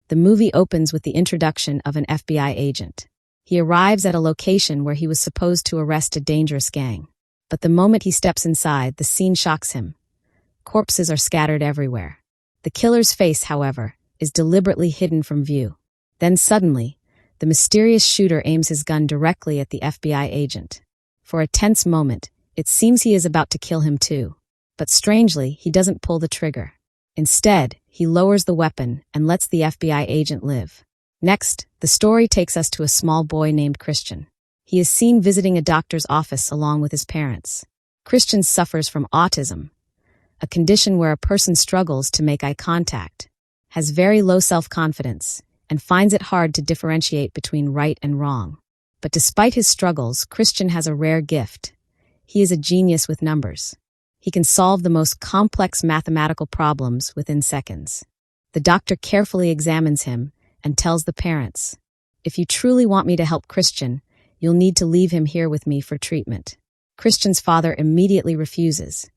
The movie opens with the introduction of an FBI agent. He arrives at a location where he was supposed to arrest a dangerous gang. But the moment he steps inside, the scene shocks him. Corpses are scattered everywhere. The killer's face, however, is deliberately hidden from view. Then suddenly, the mysterious shooter aims his gun directly at the FBI agent. For a tense moment, it seems he is about to kill him too. But strangely, he doesn't pull the trigger. Instead, he lowers the weapon and lets the FBI agent live. Next, the story takes us to a small boy named Christian. He is seen visiting a doctor's office along with his parents. Christian suffers from autism, a condition where a person struggles to make eye contact, has very low self-confidence, and finds it hard to differentiate between right and wrong. But despite his struggles, Christian has a rare gift. He is a genius with numbers. He can solve the most complex mathematical problems within seconds. The doctor carefully examines him and tells the parents, "If you truly want me to help Christian, you'll need to leave him here with me for treatment." Christian's father immediately refuses.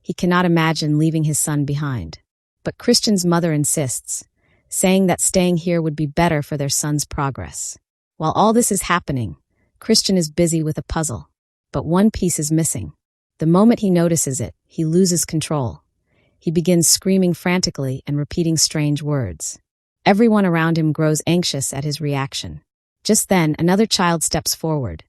He cannot imagine leaving his son behind. But Christian's mother insists, saying that staying here would be better for their son's progress. While all this is happening, Christian is busy with a puzzle. But one piece is missing. The moment he notices it, he loses control. He begins screaming frantically and repeating strange words. Everyone around him grows anxious at his reaction. Just then, another child steps forward,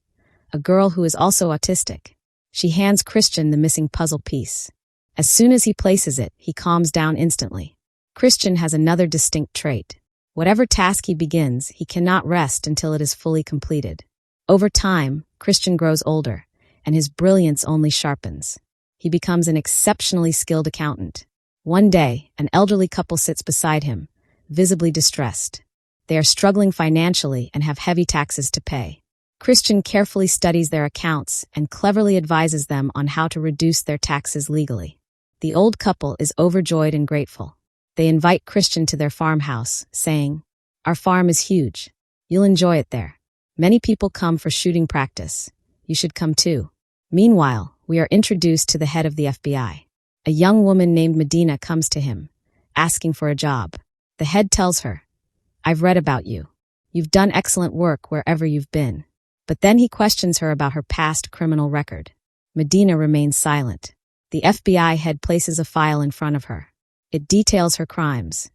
a girl who is also autistic. She hands Christian the missing puzzle piece. As soon as he places it, he calms down instantly. Christian has another distinct trait. Whatever task he begins, he cannot rest until it is fully completed. Over time, Christian grows older, and his brilliance only sharpens. He becomes an exceptionally skilled accountant. One day, an elderly couple sits beside him, visibly distressed. They are struggling financially and have heavy taxes to pay. Christian carefully studies their accounts and cleverly advises them on how to reduce their taxes legally. The old couple is overjoyed and grateful. They invite Christian to their farmhouse, saying, "Our farm is huge. You'll enjoy it there. Many people come for shooting practice. You should come too." Meanwhile, we are introduced to the head of the FBI. A young woman named Medina comes to him, asking for a job. The head tells her, "I've read about you. You've done excellent work wherever you've been." But then he questions her about her past criminal record. Medina remains silent. The FBI head places a file in front of her. It details her crimes,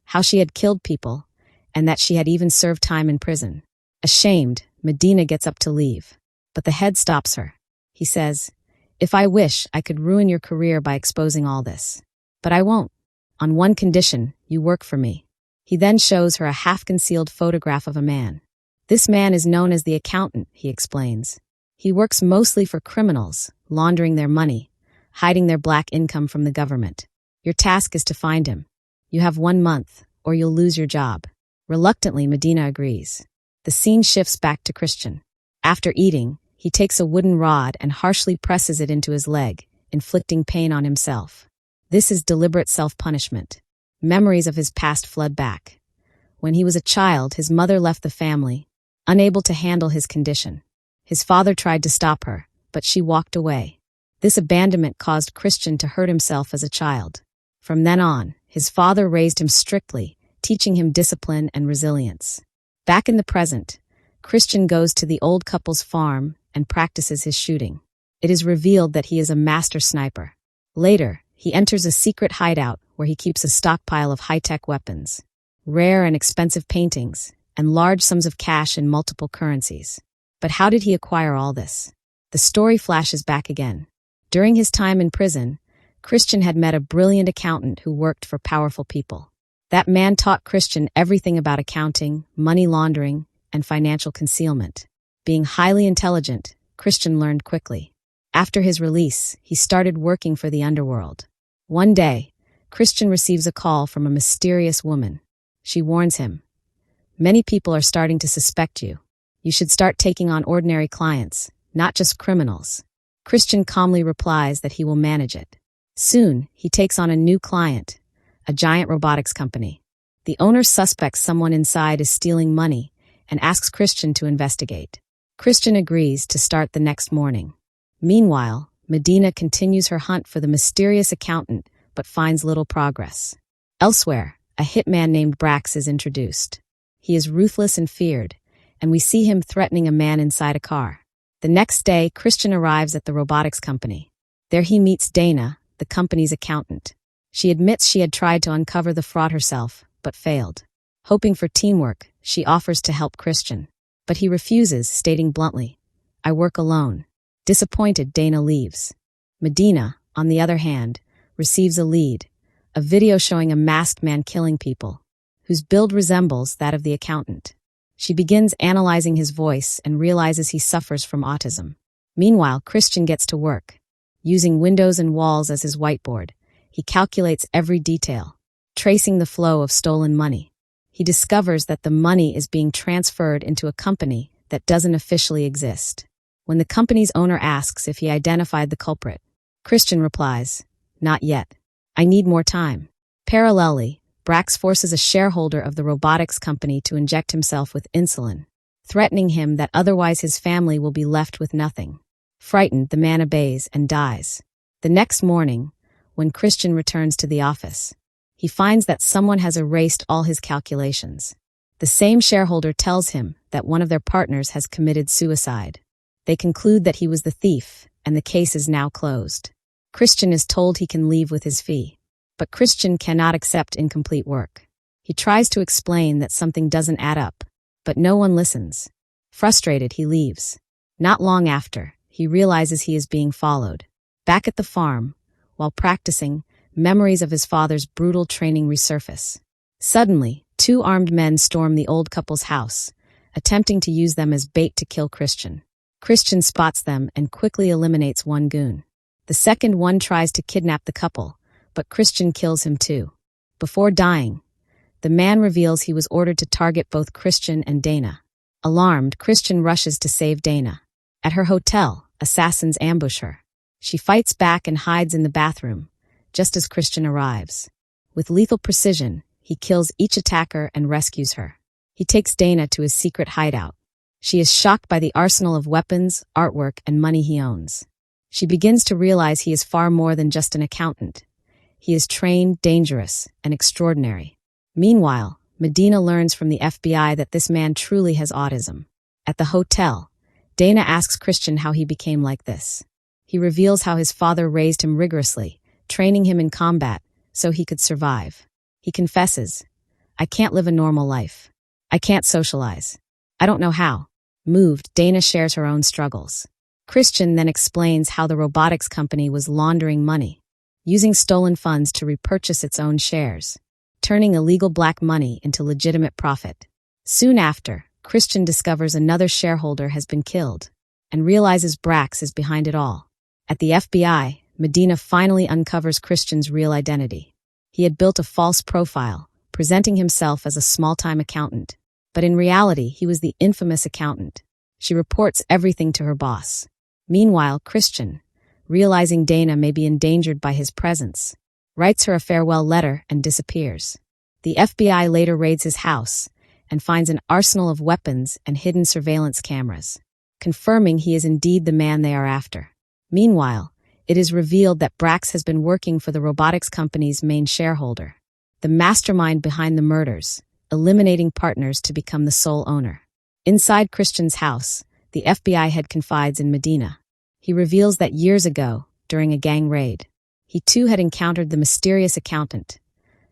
how she had killed people, and that she had even served time in prison. Ashamed, Medina gets up to leave. But the head stops her. He says, "If I wish, I could ruin your career by exposing all this. But I won't. On one condition, you work for me." He then shows her a half-concealed photograph of a man. "This man is known as the accountant," he explains. "He works mostly for criminals, laundering their money, hiding their black income from the government. Your task is to find him. You have 1 month, or you'll lose your job." Reluctantly, Medina agrees. The scene shifts back to Christian. After eating, he takes a wooden rod and harshly presses it into his leg, inflicting pain on himself. This is deliberate self-punishment. Memories of his past flood back. When he was a child, his mother left the family, unable to handle his condition. His father tried to stop her, but she walked away. This abandonment caused Christian to hurt himself as a child. From then on, his father raised him strictly, teaching him discipline and resilience. Back in the present, Christian goes to the old couple's farm and practices his shooting. It is revealed that he is a master sniper. Later, he enters a secret hideout where he keeps a stockpile of high-tech weapons, rare and expensive paintings, and large sums of cash in multiple currencies. But how did he acquire all this? The story flashes back again. During his time in prison, Christian had met a brilliant accountant who worked for powerful people. That man taught Christian everything about accounting, money laundering, and financial concealment. Being highly intelligent, Christian learned quickly. After his release, he started working for the underworld. One day, Christian receives a call from a mysterious woman. She warns him, "Many people are starting to suspect you. You should start taking on ordinary clients, not just criminals." Christian calmly replies that he will manage it. Soon, he takes on a new client, a giant robotics company. The owner suspects someone inside is stealing money and asks Christian to investigate. Christian agrees to start the next morning. Meanwhile, Medina continues her hunt for the mysterious accountant but finds little progress. Elsewhere, a hitman named Brax is introduced. He is ruthless and feared, and we see him threatening a man inside a car. The next day, Christian arrives at the robotics company. There he meets Dana, the company's accountant. She admits she had tried to uncover the fraud herself, but failed. Hoping for teamwork, she offers to help Christian. But he refuses, stating bluntly, "I work alone." Disappointed, Dana leaves. Medina, on the other hand, receives a lead, a video showing a masked man killing people, whose build resembles that of the accountant. She begins analyzing his voice and realizes he suffers from autism. Meanwhile, Christian gets to work. Using windows and walls as his whiteboard, he calculates every detail, tracing the flow of stolen money. He discovers that the money is being transferred into a company that doesn't officially exist. When the company's owner asks if he identified the culprit, Christian replies, "Not yet. I need more time." Parallelly, Brax forces a shareholder of the robotics company to inject himself with insulin, threatening him that otherwise his family will be left with nothing. Frightened, the man obeys and dies. The next morning, when Christian returns to the office, he finds that someone has erased all his calculations. The same shareholder tells him that one of their partners has committed suicide. They conclude that he was the thief, and the case is now closed. Christian is told he can leave with his fee. But Christian cannot accept incomplete work. He tries to explain that something doesn't add up, but no one listens. Frustrated, he leaves. Not long after, he realizes he is being followed. Back at the farm, while practicing, memories of his father's brutal training resurface. Suddenly, two armed men storm the old couple's house, attempting to use them as bait to kill Christian. Christian spots them and quickly eliminates one goon. The second one tries to kidnap the couple, but Christian kills him too. Before dying, the man reveals he was ordered to target both Christian and Dana. Alarmed, Christian rushes to save Dana. At her hotel, assassins ambush her. She fights back and hides in the bathroom, just as Christian arrives. With lethal precision, he kills each attacker and rescues her. He takes Dana to his secret hideout. She is shocked by the arsenal of weapons, artwork, and money he owns. She begins to realize he is far more than just an accountant. He is trained, dangerous, and extraordinary. Meanwhile, Medina learns from the FBI that this man truly has autism. At the hotel, Dana asks Christian how he became like this. He reveals how his father raised him rigorously, training him in combat so he could survive. He confesses, "I can't live a normal life. I can't socialize. I don't know how." Moved, Dana shares her own struggles. Christian then explains how the robotics company was laundering money, using stolen funds to repurchase its own shares, turning illegal black money into legitimate profit. Soon after, Christian discovers another shareholder has been killed and realizes Brax is behind it all. At the FBI, Medina finally uncovers Christian's real identity. He had built a false profile, presenting himself as a small-time accountant, but in reality, he was the infamous accountant. She reports everything to her boss. Meanwhile, Christian, realizing Dana may be endangered by his presence, writes her a farewell letter and disappears. The FBI later raids his house and finds an arsenal of weapons and hidden surveillance cameras, confirming he is indeed the man they are after. Meanwhile, it is revealed that Brax has been working for the robotics company's main shareholder, the mastermind behind the murders, eliminating partners to become the sole owner. Inside Christian's house, the FBI head confides in Medina. He reveals that years ago, during a gang raid, he too had encountered the mysterious accountant,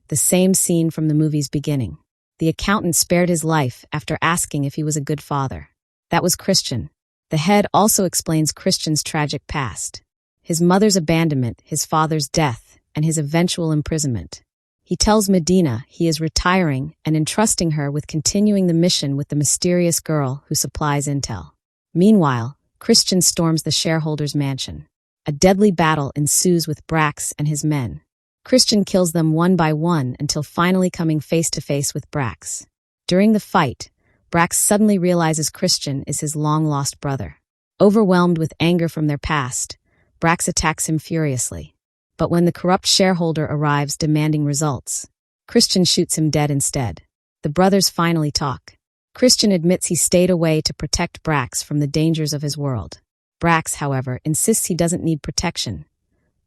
the same scene from the movie's beginning. The accountant spared his life after asking if he was a good father. That was Christian. The head also explains Christian's tragic past, his mother's abandonment, his father's death, and his eventual imprisonment. He tells Medina he is retiring and entrusting her with continuing the mission with the mysterious girl who supplies intel. Meanwhile, Christian storms the shareholders' mansion. A deadly battle ensues with Brax and his men. Christian kills them one by one until finally coming face to face with Brax. During the fight, Brax suddenly realizes Christian is his long-lost brother. Overwhelmed with anger from their past, Brax attacks him furiously. But when the corrupt shareholder arrives demanding results, Christian shoots him dead instead. The brothers finally talk. Christian admits he stayed away to protect Brax from the dangers of his world. Brax, however, insists he doesn't need protection.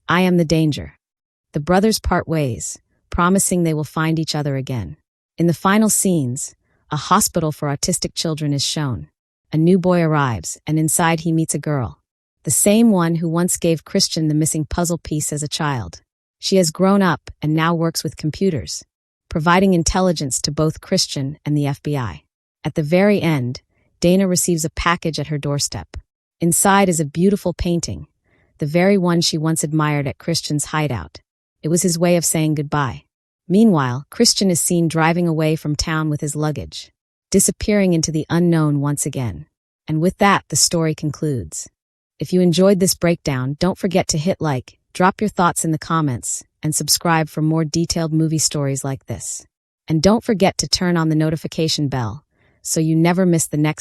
"I am the danger." The brothers part ways, promising they will find each other again. In the final scenes, a hospital for autistic children is shown. A new boy arrives, and inside he meets a girl, the same one who once gave Christian the missing puzzle piece as a child. She has grown up and now works with computers, providing intelligence to both Christian and the FBI. At the very end, Dana receives a package at her doorstep. Inside is a beautiful painting, the very one she once admired at Christian's hideout. It was his way of saying goodbye. Meanwhile, Christian is seen driving away from town with his luggage, disappearing into the unknown once again. And with that, the story concludes. If you enjoyed this breakdown, don't forget to hit like, drop your thoughts in the comments, and subscribe for more detailed movie stories like this. And don't forget to turn on the notification bell so you never miss the next